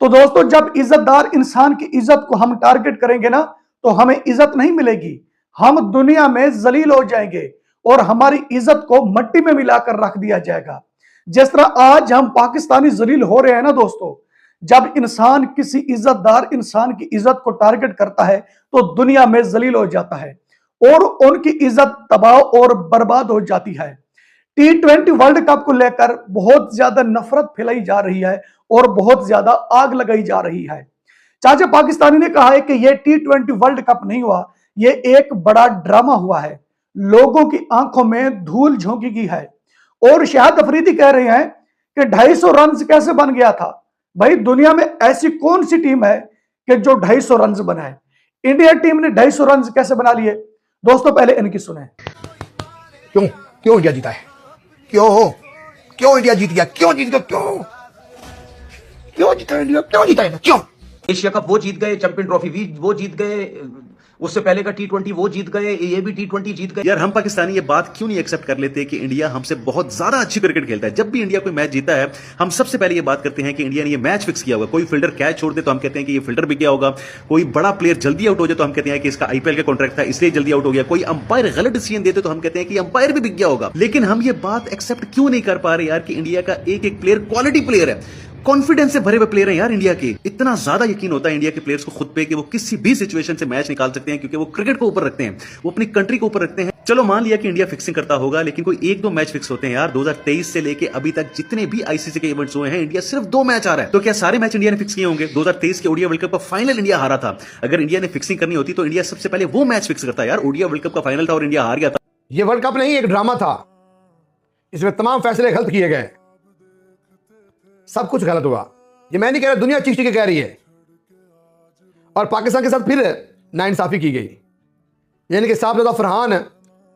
तो दोस्तों, जब इज्जतदार इंसान की इज्जत को हम टारगेट करेंगे ना, तो हमें इज्जत नहीं मिलेगी। हम दुनिया में जलील हो जाएंगे और हमारी इज्जत को मट्टी में मिलाकर रख दिया जाएगा। जिस तरह आज हम पाकिस्तानी जलील हो रहे हैं ना दोस्तों, जब इंसान किसी इज्जतदार इंसान की इज्जत को टारगेट करता है तो दुनिया में जलील हो जाता है और उनकी इज्जत तबाह और बर्बाद हो जाती है। T20 वर्ल्ड कप को लेकर बहुत ज्यादा नफरत फैलाई जा रही है और बहुत ज्यादा आग लगाई जा रही है। चाचा पाकिस्तानी ने कहा है कि यह T20 वर्ल्ड कप नहीं हुआ, यह एक बड़ा ड्रामा हुआ है, लोगों की आंखों में धूल झोंकी गई है। और शाहिद अफरीदी कह रहे हैं कि 250 रन कैसे बन गया था। भाई, दुनिया में ऐसी कौन सी टीम है कि जो 250 रन बनाए? इंडिया टीम ने 250 रन कैसे बना लिए? दोस्तों, पहले इनकी सुने। क्यों क्यों इंडिया जीता है? क्यों क्यों इंडिया जीत गया? क्यों जीत गया? क्यों जीता इंडिया? क्यों जीता है? क्यों? एशिया कप वो जीत गए, चैंपियन ट्रॉफी भी वो जीत गए, उससे पहले का T20 वो जीत गए, ये भी T20 जीत गए। यार, हम पाकिस्तानी ये बात क्यों नहीं एक्सेप्ट कर लेते कि इंडिया हमसे बहुत ज्यादा अच्छी क्रिकेट खेलता है। जब भी इंडिया कोई मैच जीता है, हम सबसे पहले ये बात करते हैं कि इंडिया ने ये मैच फिक्स किया होगा। कोई फील्डर कैच छोड़ दे तो हम कहते हैं कि ये फील्डर बिक गया होगा। कोई बड़ा प्लेयर जल्दी आउट हो जाए तो हम कहते हैं कि इसका IPL का कॉन्ट्रैक्ट था इसलिए जल्दी आउट हो गया। कोई अंपायर गलत डिसीजन देते तो हम कहते हैं कि अंपायर भी बिक गया होगा। लेकिन हम ये बात एक्सेप्ट क्यों नहीं कर पा रहे यार कि इंडिया का एक एक प्लेयर क्वालिटी प्लेयर है, कॉन्फिडेंस से भरे हुए प्लेयर हैं यार इंडिया के। इतना ज्यादा यकीन होता है इंडिया के प्लेयर्स को खुद पे कि वो किसी भी सिचुएशन से मैच निकाल सकते हैं, क्योंकि वो क्रिकेट को ऊपर रखते हैं, वो अपनी कंट्री को ऊपर रखते हैं। चलो मान लिया कि इंडिया फिक्सिंग करता होगा, लेकिन कोई 1-2 मैच फिक्स होते हैं यार। 2023 से लेके अभी तक जितने भी ICC के इवेंट्स हुए हैं, इंडिया सिर्फ 2 मैच आ रहा है। तो क्या सारे मैच इंडिया ने फिक्स किए होंगे? 2023 के ओडीआई वर्ल्ड कप का फाइनल इंडिया हारा था। अगर इंडिया ने फिक्सिंग करनी होती तो इंडिया सबसे पहले वो मैच फिक्स करता यार। ओडीआई वर्ल्ड कप का फाइनल था और इंडिया हार गया था। ये वर्ल्ड कप नहीं, एक ड्रामा था। इसमें तमाम फैसले गलत किए गए, सब कुछ गलत हुआ। ये मैं नहीं कह रहा, दुनिया चीख के कह रही है। और पाकिस्तान के साथ फिर नाइंसाफी की गई, यानी कि साहब फरहान,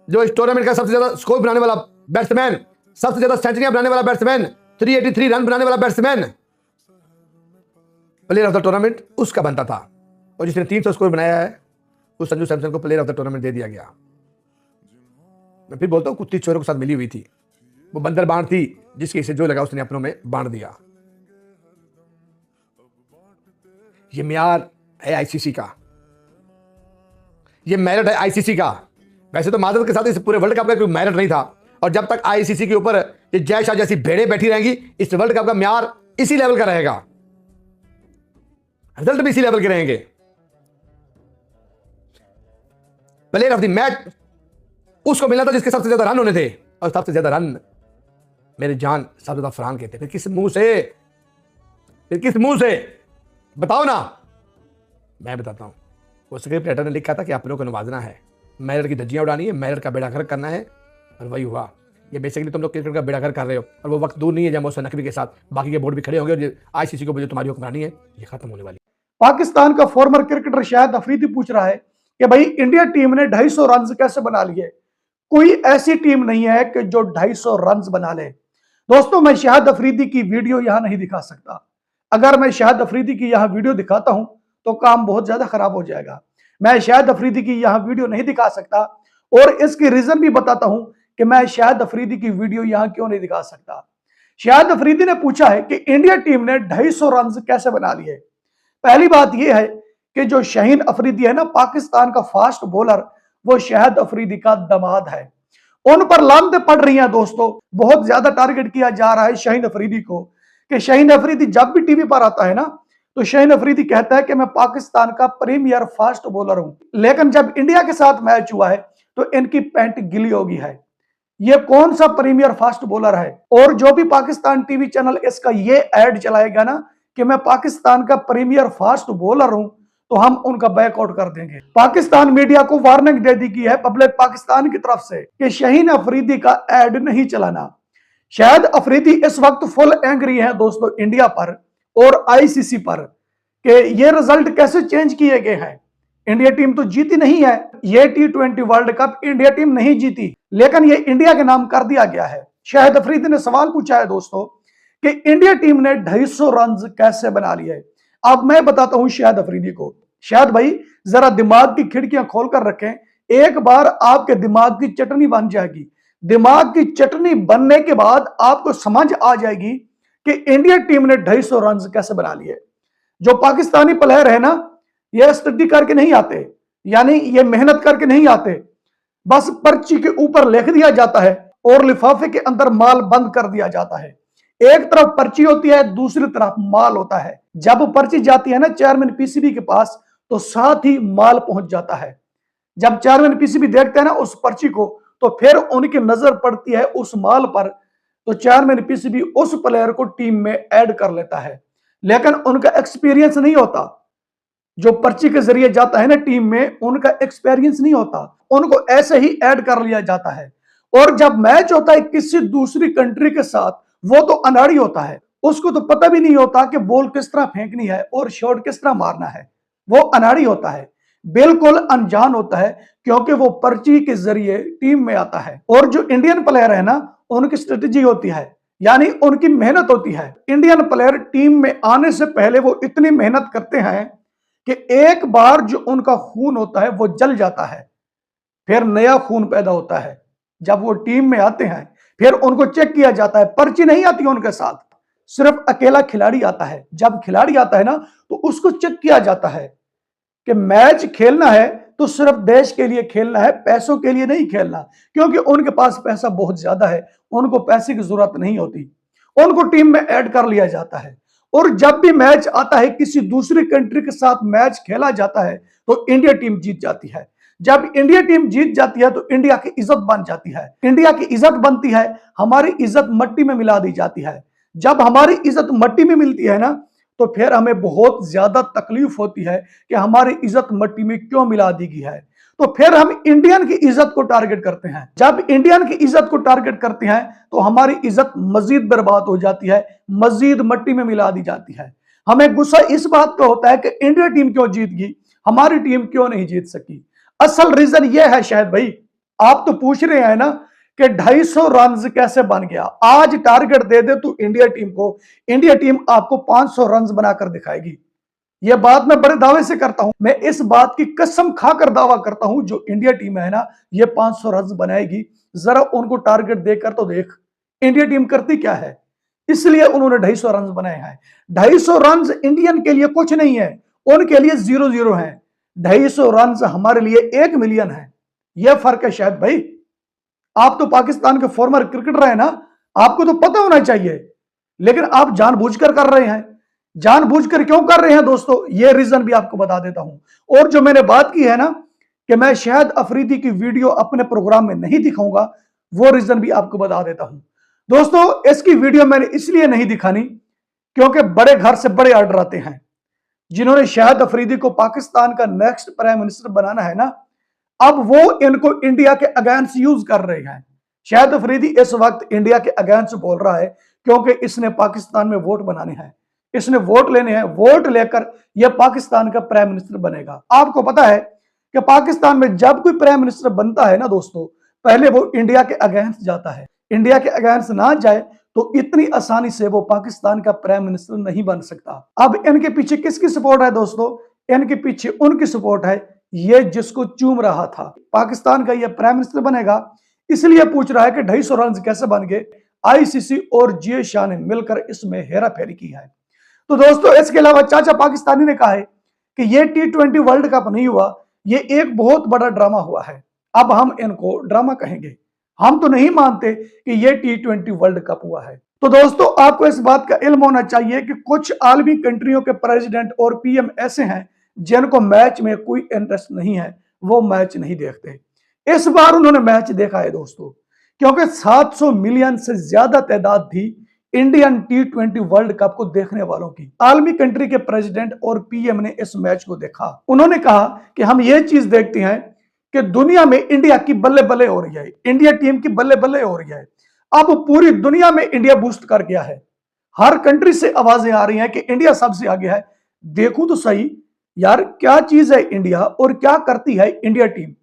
जो इस टूर्नामेंट का सबसे ज्यादा स्कोर बनाने वाला बैट्समैन, सबसे ज्यादा सेंचुरियां बनाने वाला बैट्समैन, 383 रन बनाने वाला batsman, player of the tournament उसका बनता था। और जिसने 300 स्कोर बनाया है, उस संजू सैमसन को प्लेयर ऑफ द टूर्नामेंट दे दिया गया। मैं फिर बोलता हूँ, कुत्ती चोरों के साथ मिली हुई थी। वो बंदर बांट थी, जिसके इसे जो लगा उसने अपनों में बांट दिया। ये म्यार है ICC का, ये मेरिट है ICC का। वैसे तो माजरत के साथ इस पूरे वर्ल्ड कप का कोई मेरिट नहीं था। और जब तक ICC के ऊपर ये जय शाह जैसी भेड़े बैठी रहेंगी, इस वर्ल्ड कप का म्यार इसी लेवल का रहेगा, रिजल्ट भी इसी लेवल के रहेंगे। प्लेयर ऑफ द मैच उसको मिला था जिसके सबसे ज्यादा रन होने थे, और सबसे ज्यादा रन मेरे जान सबसे ज्यादा फरहान के थे। फिर किस मुंह से बताओ ना? मैं बताता हूं। वो स्क्रिप्ट राइटर ने लिखा था कि आप लोगों को नवाजना है, मेरिट की धज्जियां उड़ानी है, मेरिट का बेड़ा गर्क करना है, और वही हुआ। ये बेसिकली तुम लोग क्रिकेट का बेड़ा गर्क कर रहे हो, और वो वक्त दूर नहीं है जब मौसम नकवी के साथ बाकी के बोर्ड भी खड़े होंगे और ICC को जो तुम्हारी हुक्मरानी है ये खत्म होने वाली। पाकिस्तान का फॉर्मर क्रिकेटर शाहिद अफरीदी पूछ रहा है कि भाई, इंडिया टीम ने 250 रन कैसे बना लिए? कोई ऐसी टीम नहीं है कि जो 250 रन बना ले। दोस्तों, मैं शाहिद अफरीदी की वीडियो यहां नहीं दिखा सकता। अगर मैं शाहिद अफरीदी की यहां वीडियो दिखाता हूं तो काम बहुत ज्यादा खराब हो जाएगा। मैं शाहिद अफरीदी की यहां वीडियो नहीं दिखा सकता, और इसकी रीजन भी बताता हूं कि मैं शाहिद अफरीदी की वीडियो यहां क्यों नहीं दिखा सकता। शाहिद अफरीदी ने पूछा है कि इंडिया टीम ने 250 रन कैसे बना लिए। पहली बात यह है कि जो शाहीन अफरीदी है ना, पाकिस्तान का फास्ट बॉलर, वो शाहिद अफरीदी का दामाद है। उन पर लानतें पड़ रही हैं दोस्तों। बहुत ज्यादा टारगेट किया जा रहा है शाहीन अफरीदी को, कि शाहीन अफरीदी जब भी टीवी पर आता है ना, तो शाहीन अफरीदी कहता है कि मैं पाकिस्तान का प्रीमियर फास्ट बॉलर हूं। लेकिन जब इंडिया के साथ मैच हुआ है तो इनकी पैंट गिली हो गई है। ये कौन सा प्रीमियर फास्ट बॉलर है? और जो भी पाकिस्तान टीवी चैनल इसका ये ऐड चलाएगा ना कि मैं पाकिस्तान का प्रीमियर फास्ट बॉलर हूं, तो हम उनका बैकआउट कर देंगे। पाकिस्तान मीडिया को वार्निंग दे दी गई है पब्लिक पाकिस्तान की तरफ से कि शाहीन अफरीदी का ऐड नहीं चलाना। शाहिद अफरीदी इस वक्त फुल एंग्री हैं दोस्तों इंडिया पर और ICC पर कि ये रिजल्ट कैसे चेंज किए गए हैं। इंडिया टीम तो जीती नहीं है, ये T20 world cup India team नहीं जीती, लेकिन ये इंडिया के नाम कर दिया गया है। शाहिद अफरीदी ने सवाल पूछा है दोस्तों कि इंडिया टीम ने 250 रन कैसे बना लिए। अब मैं बताता हूं शाहिद अफरीदी को। शायद भाई, जरा दिमाग की खिड़कियां खोलकर रखें, एक बार आपके दिमाग की चटनी बन जाएगी। दिमाग की चटनी बनने के बाद आपको समझ आ जाएगी कि इंडिया टीम ने 250 रन कैसे बना लिए। जो पाकिस्तानी प्लेयर है ना, ये स्टडी करके नहीं आते, यानी ये मेहनत करके नहीं आते, बस पर्ची के ऊपर लिख दिया जाता है और लिफाफे के अंदर माल बंद कर दिया जाता है। एक तरफ पर्ची होती है, दूसरी तरफ माल होता है। जब पर्ची जाती है ना चेयरमैन पीसीबी के पास, तो साथ ही माल पहुंच जाता है। जब चेयरमैन पीसीबी देखते हैं ना उस पर्ची को, तो फिर उनकी नजर पड़ती है उस माल पर, तो चेयरमैन पीसीबी उस प्लेयर को टीम में ऐड कर लेता है। लेकिन उनका एक्सपीरियंस नहीं होता, जो पर्ची के जरिए जाता है ना टीम में, उनका एक्सपीरियंस नहीं होता, उनको ऐसे ही ऐड कर लिया जाता है। और जब मैच होता है किसी दूसरी कंट्री के साथ, वो तो अनाड़ी होता है, उसको तो पता भी नहीं होता कि बॉल किस तरह फेंकनी है और शॉट किस तरह मारना है। वो अनाड़ी होता है, बिल्कुल अनजान होता है, क्योंकि वो पर्ची के जरिए टीम में आता है। और जो इंडियन प्लेयर है ना, उनकी स्ट्रेटेजी होती है, यानी उनकी मेहनत होती है। इंडियन प्लेयर टीम में आने से पहले वो इतनी मेहनत करते हैं कि एक बार जो उनका खून होता है वो जल जाता है, फिर नया खून पैदा होता है। जब वो टीम में आते हैं फिर उनको चेक किया जाता है, पर्ची नहीं आती उनके साथ, सिर्फ अकेला खिलाड़ी आता है। जब खिलाड़ी आता है ना, तो उसको चेक किया जाता है कि मैच खेलना है तो सिर्फ देश के लिए खेलना है, पैसों के लिए नहीं खेलना, क्योंकि उनके पास पैसा बहुत ज्यादा है, उनको पैसे की जरूरत नहीं होती, उनको टीम में ऐड कर लिया जाता है। और जब भी मैच आता है, किसी दूसरी कंट्री के साथ मैच खेला जाता है, तो इंडिया टीम जीत जाती है। जब इंडिया टीम जीत जाती है तो इंडिया की इज्जत बन जाती है। इंडिया की इज्जत बनती है, हमारी इज्जत मट्टी में मिला दी जाती है। जब हमारी इज्जत मट्टी में मिलती है ना, तो फिर हमें बहुत ज्यादा तकलीफ होती है कि हमारी इज्जत मट्टी में क्यों मिला दी गई है। तो फिर हम इंडियन की इज्जत को टारगेट करते हैं। जब इंडियन की इज्जत को टारगेट करते हैं तो हमारी इज्जत मजीद बर्बाद हो जाती है, मजीद मट्टी में मिला दी जाती है। हमें गुस्सा इस बात का होता है कि इंडिया टीम क्यों जीत गई, हमारी टीम क्यों नहीं जीत सकी। असल रीजन यह है, शायद भाई आप तो पूछ रहे हैं ना कि 250 रन कैसे बन गया। आज टारगेट दे दे तू इंडिया टीम को, इंडिया टीम आपको 500 रन बनाकर दिखाएगी। यह बात मैं बड़े दावे से करता हूं, मैं इस बात की कसम खाकर दावा करता हूं, जो इंडिया टीम है ना, ये 500 रन बनाएगी। जरा उनको टारगेट देकर तो देख, इंडिया टीम करती क्या है। इसलिए उन्होंने 250 रन बनाए हैं। 250 रन इंडियन के लिए कुछ नहीं है, उनके लिए 0-0 है। 250 रन हमारे लिए 1 मिलियन है। यह फर्क है शायद भाई। आप तो पाकिस्तान के फॉर्मर क्रिकेटर हैं ना, आपको तो पता होना चाहिए, लेकिन आप जानबूझकर कर रहे हैं। जानबूझकर क्यों कर रहे हैं दोस्तों, यह रीजन भी आपको बता देता हूं। और जो मैंने बात की है ना कि मैं शाहिद अफरीदी की वीडियो अपने प्रोग्राम में नहीं दिखाऊंगा, वो रीजन भी आपको बता देता हूं। दोस्तों इसकी वीडियो मैंने इसलिए नहीं दिखानी क्योंकि बड़े घर से बड़े ऑर्डर आते हैं। जिन्होंने शाहिद अफरीदी को पाकिस्तान का नेक्स्ट प्राइम मिनिस्टर बनाना है ना, अब वो इनको इंडिया के अगेंस्ट यूज कर रहे हैं। शाहिद अफरीदी इस वक्त इंडिया के अगेंस्ट बोल रहा है, क्योंकि इसने पाकिस्तान में वोट बनाने हैं, इसने वोट लेने हैं, वोट लेकर यह पाकिस्तान का प्राइम मिनिस्टर बनेगा। आपको पता है कि पाकिस्तान में जब कोई प्राइम मिनिस्टर बनता है ना दोस्तों, पहले वो इंडिया के अगेंस्ट जाता है। इंडिया के अगेंस्ट ना जाए तो इतनी आसानी से वो पाकिस्तान का प्राइम मिनिस्टर नहीं बन सकता। अब इनके पीछे किसकी सपोर्ट है दोस्तों, इनके पीछे उनकी सपोर्ट है, ये जिसको चूम रहा था पाकिस्तान का ये प्राइम मिनिस्टर बनेगा, इसलिए पूछ रहा है कि 250 रन कैसे बन गए। आईसीसी और जियो शाह ने मिलकर इसमें हेरा फेरी की है। तो दोस्तों इसके अलावा चाचा पाकिस्तानी ने कहा है कि ये T20 वर्ल्ड कप नहीं हुआ, ये एक बहुत बड़ा ड्रामा हुआ है। अब हम इनको ड्रामा कहेंगे, हम तो नहीं मानते कि ये T20 वर्ल्ड कप हुआ है। तो दोस्तों आपको इस बात का इल्म होना चाहिए कि कुछ आलमी कंट्रियों के प्रेसिडेंट और पीएम ऐसे हैं जिनको मैच में कोई इंटरेस्ट नहीं है, वो मैच नहीं देखते। इस बार उन्होंने मैच देखा है दोस्तों, क्योंकि 700 मिलियन से ज्यादा तादाद थी इंडियन T20 वर्ल्ड कप को देखने वालों की। आलमी कंट्री के प्रेसिडेंट और पीएम ने इस मैच को देखा। उन्होंने कहा कि हम ये चीज देखते हैं कि दुनिया में इंडिया की बल्ले बल्ले हो रही है, इंडिया टीम की बल्ले बल्ले हो रही है। अब पूरी दुनिया में इंडिया बूस्ट कर गया है, हर कंट्री से आवाजें आ रही हैं कि इंडिया सबसे आगे है। देखूं तो सही यार क्या चीज है इंडिया और क्या करती है इंडिया टीम।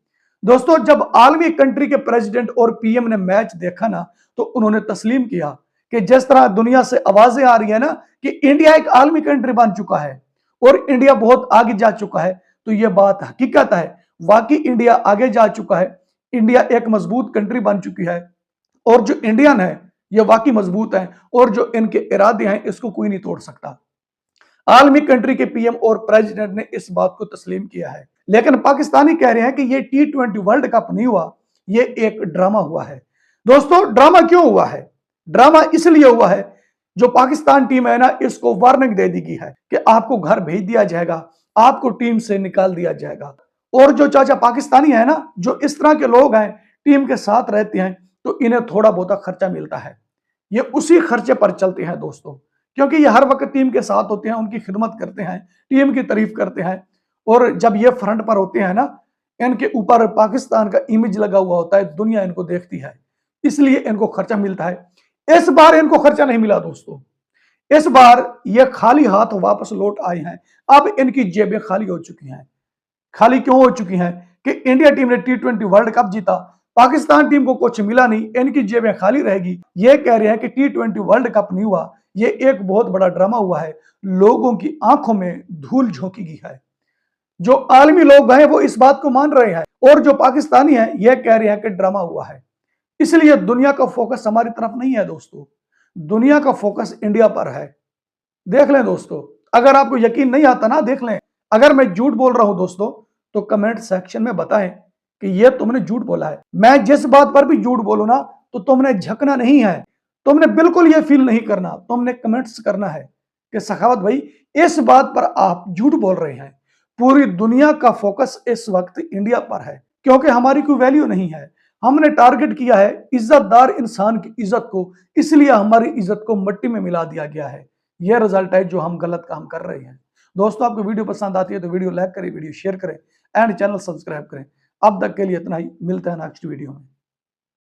दोस्तों जब आलमी कंट्री के प्रेसिडेंट और पीएम ने मैच देखा ना, तो उन्होंने तस्लीम किया कि जिस तरह दुनिया से आवाजें आ रही है ना कि इंडिया एक आलमी कंट्री बन चुका है और इंडिया बहुत आगे जा चुका है, तो यह बात हकीकत है, वाकई इंडिया आगे जा चुका है। इंडिया एक मजबूत कंट्री बन चुकी है और जो इंडियन है ये वाकई मजबूत है और जो इनके इरादे हैं इसको कोई नहीं तोड़ सकता। आलमी कंट्री के पीएम और प्रेसिडेंट ने इस बात को तस्लीम किया है। लेकिन पाकिस्तानी कह रहे हैं कि ये T20 वर्ल्ड कप नहीं हुआ, ये एक ड्रामा हुआ है। दोस्तों ड्रामा क्यों हुआ है? ड्रामा इसलिए हुआ है, जो पाकिस्तान टीम है ना, इसको वार्निंग दे दी गई है कि आपको घर भेज दिया जाएगा, आपको टीम से निकाल दिया जाएगा। और जो चाचा पाकिस्तानी है ना, जो इस तरह के लोग हैं, टीम के साथ रहते हैं, तो इन्हें थोड़ा बहुत खर्चा मिलता है। ये उसी खर्चे पर चलते हैं दोस्तों, क्योंकि ये हर वक्त टीम के साथ होते हैं, उनकी खिदमत करते हैं, टीम की तारीफ करते हैं। और जब ये फ्रंट पर होते हैं ना, इनके ऊपर पाकिस्तान का इमेज लगा हुआ होता है, दुनिया इनको देखती है, इसलिए इनको खर्चा मिलता है। इस बार इनको खर्चा नहीं मिला दोस्तों, इस बार ये खाली हाथ वापस लौट आए हैं। अब इनकी जेबें खाली हो चुकी हैं। खाली क्यों हो चुकी हैं? कि इंडिया टीम ने T20 वर्ल्ड कप जीता, पाकिस्तान टीम को कुछ मिला नहीं, इनकी जेबें खाली रहेगी। ये कह रहे हैं कि T20 वर्ल्ड कप नहीं हुआ, ये एक बहुत बड़ा ड्रामा हुआ है, लोगों की आंखों में धूल झोंकी गई है। जो आलमी लोग हैं वो इस बात को मान रहे हैं, और जो पाकिस्तानी हैं ये कह रहे हैं कि ड्रामा हुआ है। इसलिए दुनिया का फोकस हमारी तरफ नहीं है दोस्तों, दुनिया का फोकस इंडिया पर है। देख लें दोस्तों, अगर आपको यकीन नहीं आता ना, देख लें। अगर मैं झूठ बोल रहा हूं दोस्तों, तो कमेंट सेक्शन में बताएं कि ये तुमने झूठ बोला है। मैं जिस बात पर भी झूठ बोलूं ना, तो तुमने झकना नहीं है, तुमने बिल्कुल ये फील नहीं करना, तुमने कमेंट्स करना है कि सखावत भाई इस बात पर आप झूठ बोल रहे हैं। पूरी दुनिया का फोकस इस वक्त इंडिया पर है, क्योंकि हमारी कोई वैल्यू नहीं है। हमने टारगेट किया है इज्जतदार इंसान की इज्जत को, इसलिए हमारी इज्जत को मिट्टी में मिला दिया गया है। यह रिजल्ट है जो हम गलत काम कर रहे हैं। दोस्तों आपको वीडियो पसंद आती है तो वीडियो लाइक करें, वीडियो शेयर करें एंड चैनल सब्सक्राइब करें। अब तक के लिए इतना ही, मिलते हैं नेक्स्ट वीडियो में।